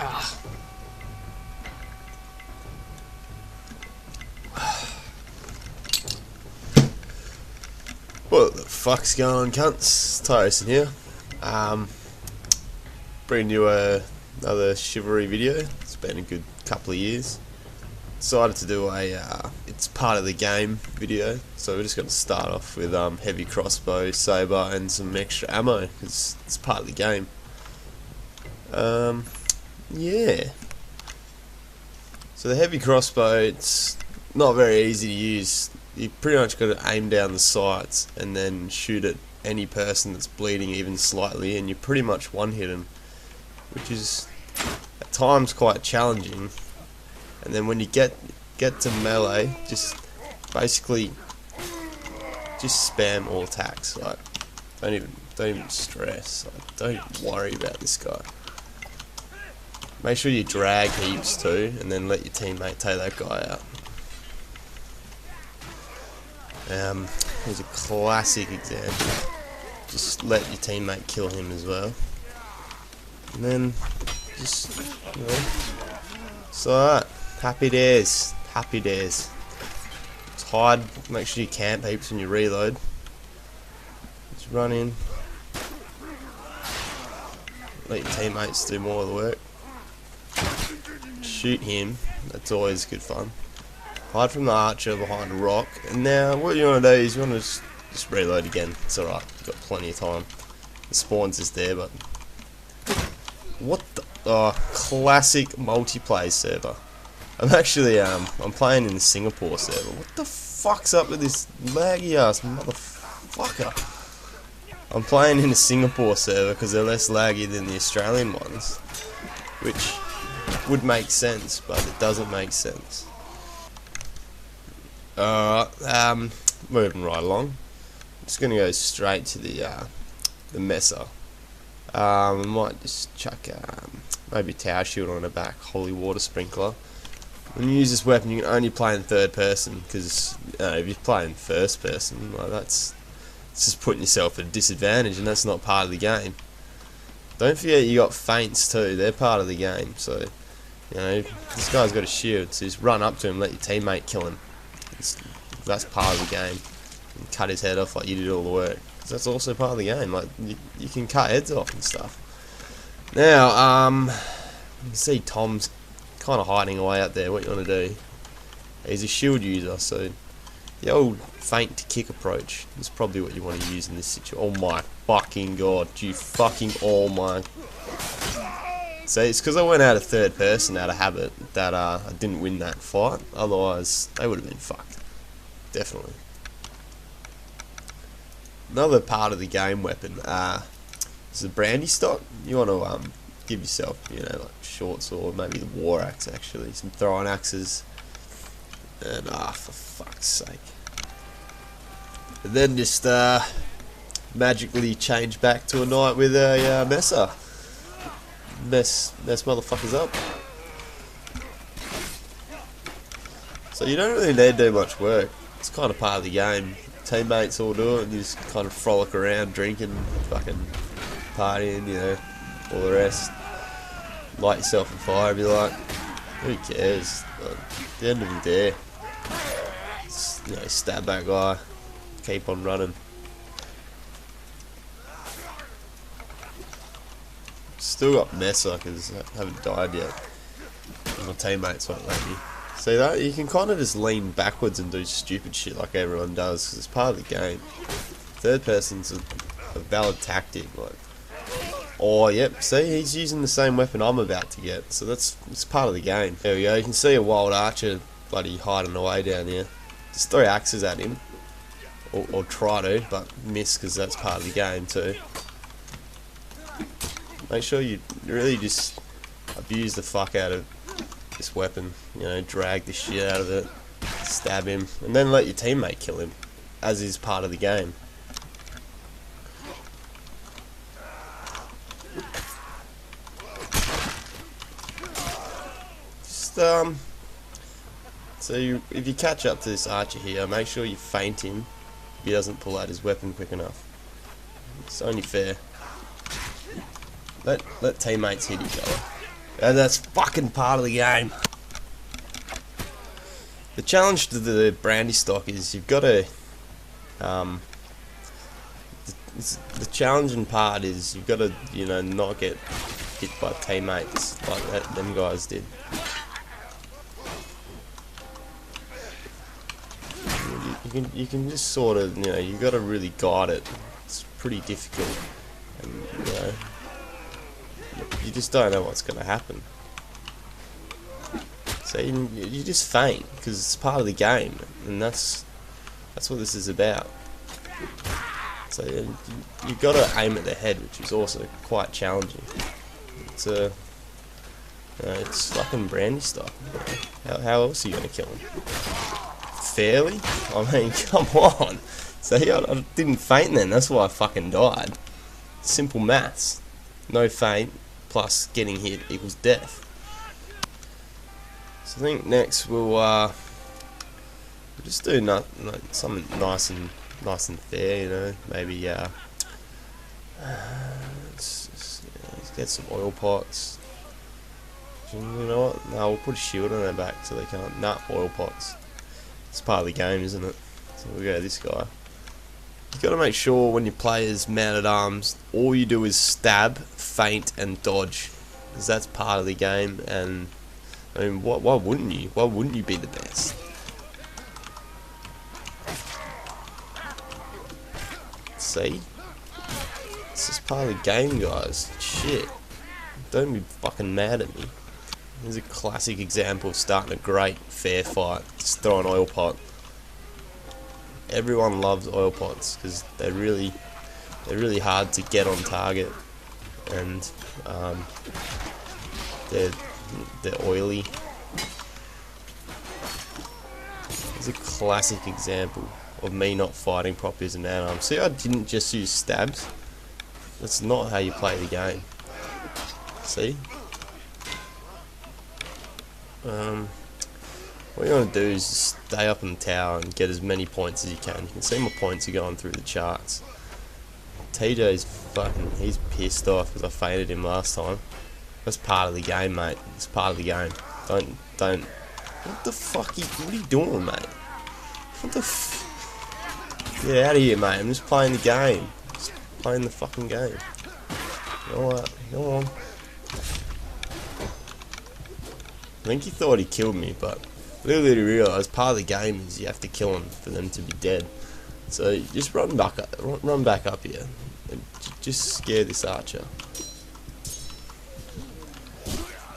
Ah. What the fuck's going on, cunts? Tyoson here. Bringing you another Chivalry video. It's been a good couple of years. Decided to do a it's part of the game video, so we're just going to start off with heavy crossbow, saber, and some extra ammo because it's part of the game. Yeah. So the heavy crossbow, it's not very easy to use. You pretty much got to aim down the sights and then shoot at any person that's bleeding even slightly, and you pretty much one-hit them, which is at times quite challenging. And then when you get to melee, just basically just spam all attacks. Like don't even stress. Like, don't worry about this guy. Make sure you drag heaps too, and then let your teammate take that guy out. Here's a classic example. Just let your teammate kill him as well, and then just, you know, it's alright. Happy days, happy days. Just hide. Make sure you camp heaps when you reload. Just run in. Let your teammates do more of the work. Shoot him. That's always good fun. Hide from the archer behind a rock, and now what you want to do is you want to just reload again. It's alright, you've got plenty of time. The spawn's just there, but what the classic multiplayer server. I'm actually I'm playing in the Singapore server. What the fuck's up with this laggy ass motherfucker? I'm playing in the Singapore server because they're less laggy than the Australian ones, which would make sense, but it doesn't make sense. Moving right along. I'm just gonna go straight to the messer. We might just chuck maybe a tower shield on the back, holy water sprinkler. When you use this weapon, you can only play in third person because if you play in first person, like it's just putting yourself at a disadvantage, and that's not part of the game. Don't forget you got feints too; they're part of the game. So, you know, this guy's got a shield, so just run up to him, let your teammate kill him. That's part of the game. And cut his head off like you did all the work. 'Cause that's also part of the game. Like you can cut heads off and stuff. Now, you can see Tom's kind of hiding away out there. What you want to do? He's a shield user, so the old feint to kick approach is probably what you want to use in this situation. Oh my fucking god! You fucking oh my. So it's because I went out of third person out of habit that I didn't win that fight. Otherwise, they would have been fucked. Definitely. Another part of the game weapon is the brandistock. You want to give yourself, you know, like short sword, maybe the war axe actually, some throwing axes, and for fuck's sake. And then just magically change back to a knight with a messer. Mess motherfuckers up. So you don't really need to do much work. It's kind of part of the game. Teammates all do it, and you just kind of frolic around, drinking, fucking partying, you know, all the rest. Light yourself on fire if you like. Who cares? But at the end of the day, just, you know, stab that guy, keep on running. Still got messer because I haven't died yet. My teammates won't let me. See that? You can kind of just lean backwards and do stupid shit like everyone does because it's part of the game. Third person's a valid tactic. Like, oh yep, see, he's using the same weapon I'm about to get, so it's part of the game. There we go. You can see a wild archer bloody hiding away down here. Just throw axes at him, or try to, but miss because that's part of the game too. Make sure you really just abuse the fuck out of this weapon. You know, drag the shit out of it, stab him, and then let your teammate kill him, as is part of the game. Just so if you catch up to this archer here, make sure you feint him if he doesn't pull out his weapon quick enough. It's only fair. Let teammates hit each other. And that's fucking part of the game. The challenge to the brandistock is you've got to the challenging part is you've got to, you know, not get hit by teammates like them guys did. You can just sort of, you know, you got to really guide it. It's pretty difficult, and you know, you just don't know what's going to happen. So you just faint because it's part of the game, and that's what this is about. So you've got to aim at the head, which is also quite challenging. It's it's fucking brandistock. How else are you gonna kill him? Fairly? I mean, come on. See, I didn't faint then. That's why I fucking died. Simple maths. No faint plus getting hit equals death. So I think next we'll just do something nice and fair, you know. Maybe let's get some oil pots. You know what? No, we'll put a shield on their back so they can't. Nah, oil pots. It's part of the game, isn't it? So we'll go this guy. You've got to make sure when you play as man-at-arms, all you do is stab, feint, and dodge, because that's part of the game. And I mean, why wouldn't you? Why wouldn't you be the best? See? This is part of the game, guys. Shit. Don't be fucking mad at me. Here's a classic example of starting a great, fair fight. Just throw an oil pot. Everyone loves oil pots because they're really hard to get on target, and they're oily. It's a classic example of me not fighting properly as an man-at-arm. See, I didn't just use stabs. That's not how you play the game. See? What you want to do is just stay up in the tower and get as many points as you can. You can see my points are going through the charts. TJ's he's pissed off because I fainted him last time. That's part of the game, mate. It's part of the game. Don't. What the fuck? What are you doing, mate? What the Get out of here, mate. I'm just playing the game. Just playing the fucking game. Alright, go on. I think he thought he killed me, but little did he realise part of the game is you have to kill him for them to be dead. So just run back up here, and just scare this archer.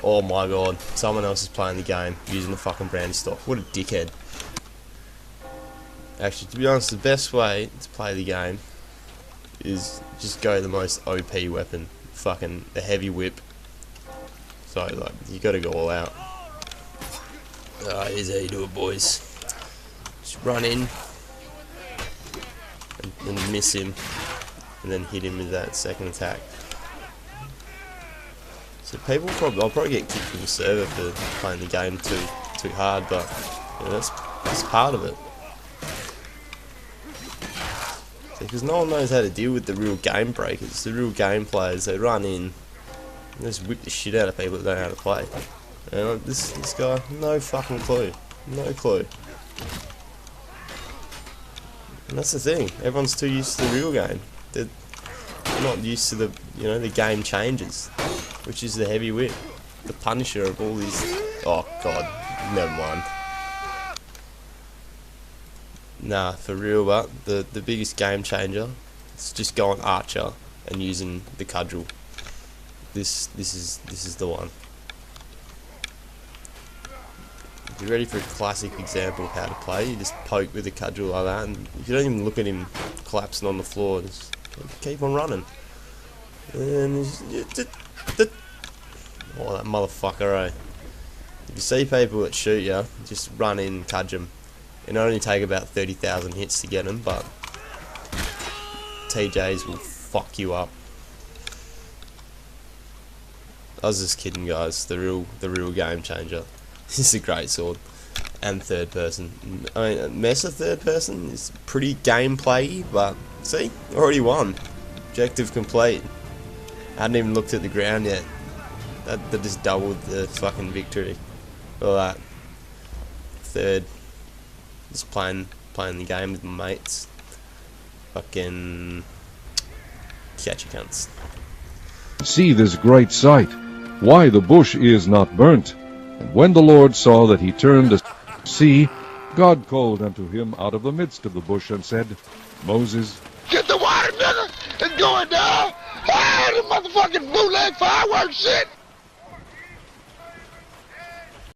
Oh my god, someone else is playing the game using the fucking brandistock. What a dickhead. Actually, to be honest, the best way to play the game is just go the most OP weapon, fucking the heavy whip. So like, you gotta go all out. Here's how you do it, boys. Just run in and miss him, and then hit him with that second attack. So people I'll probably get kicked from the server for playing the game too hard, but you know, that's part of it. Because no one knows how to deal with the real game breakers, the real game players. They run in, and just whip the shit out of people that don't know how to play. And this guy, no fucking clue, no clue. And that's the thing. Everyone's too used to the real game. They're not used to the game changes, which is the heavy whip, the punisher of all these. Oh god, never mind. Nah, for real, but the biggest game changer is just going archer and using the cudgel. This is the one. If you're ready for a classic example of how to play, you just poke with a cudgel like that, and you don't even look at him collapsing on the floor. Just keep on running. And oh, that motherfucker, eh? If you see people that shoot you, just run in and cudge them. It'll only take about 30,000 hits to get them, but TJs will fuck you up. I was just kidding, guys. The real game changer. This is a great sword, and third person. I mean, Mesa third person is pretty gameplay-y, but see, already won. Objective complete. I hadn't even looked at the ground yet. That just doubled the fucking victory. All that. Third, just playing the game with my mates. Fucking catch your cunts. See this great sight, why the bush is not burnt. And when the Lord saw that he turned to see, God called unto him out of the midst of the bush and said, Moses, get the water, nigga! It's going down! Ah, the motherfucking bootleg fireworks shit!